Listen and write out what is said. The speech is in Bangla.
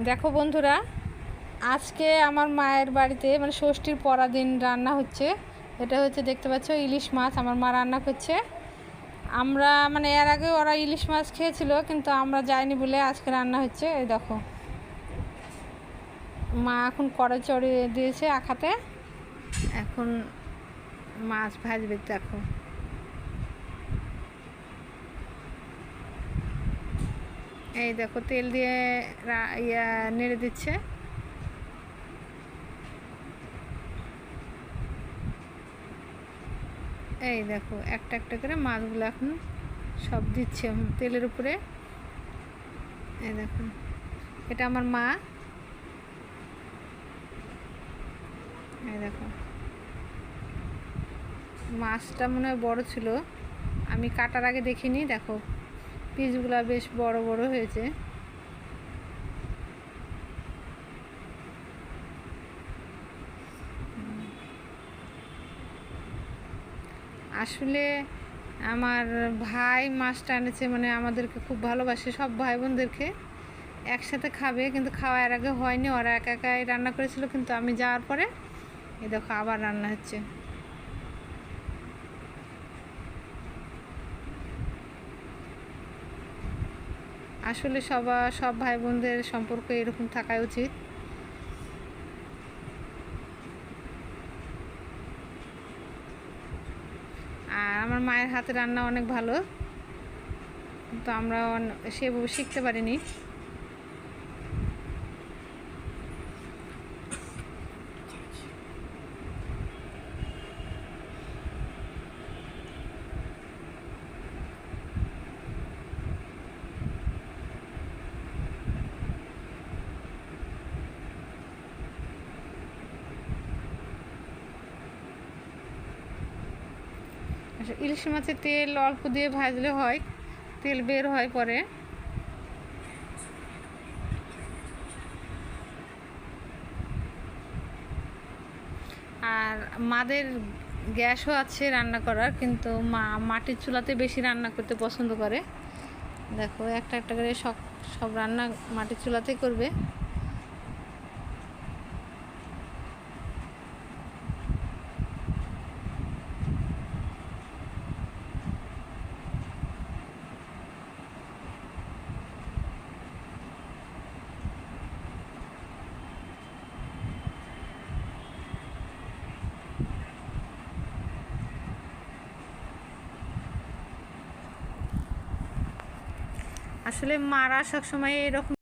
দেখো বন্ধুরা, আজকে আমার মায়ের বাড়িতে মানে ষষ্ঠীর পরা দিন রান্না হচ্ছে। এটা হচ্ছে দেখতে পাচ্ছ ইলিশ মাছ আমার মা রান্না করছে। আমরা মানে এর আগে ওরা ইলিশ মাছ খেয়েছিল, কিন্তু আমরা যাইনি বলে আজকে রান্না হচ্ছে। এই দেখো মা এখন কড়াই চড়িয়ে দিয়েছে আখাতে, এখন মাছ ভাজবে। দেখো এই দেখো তেল দিয়ে নেড়ে দিচ্ছে। এই দেখো একটা একটা করে মাছগুলো এখন সব দিচ্ছে তেলের উপরে। এই দেখো এটা আমার মা। এই দেখো মাছটা মনে হয় বড় ছিল, আমি কাটার আগে দেখিনি। দেখো পিসগুলো বেশ বড় বড় হয়েছে। আসলে আমার ভাই মাছটা এনেছে, মানে আমাদেরকে খুব ভালোবাসে, সব ভাই বোনদেরকে একসাথে খাবে, কিন্তু খাওয়ার আগে হয়নি, ওরা একা একাই রান্না করেছিল। কিন্তু আমি যাওয়ার পরে এই দেখো আবার রান্না হচ্ছে। আসলে সব ভাই বোনদের সম্পর্ক এরকম থাকা উচিত। আর আমার মায়ের হাতে রান্না অনেক ভালো, কিন্তু আমরা সেভাবে শিখতে পারিনি। ইলিশ মাছের তেল অল্প দিয়ে ভাজলে হয়, তেল বের হয় পরে। আর মাদের গ্যাসও আছে রান্না করার, কিন্তু মা মাটির চুলাতে বেশি রান্না করতে পছন্দ করে। দেখো একটা একটা করে সব রান্না মাটির চুলাতেই করবে। আসলে মারা সবসময় এরকম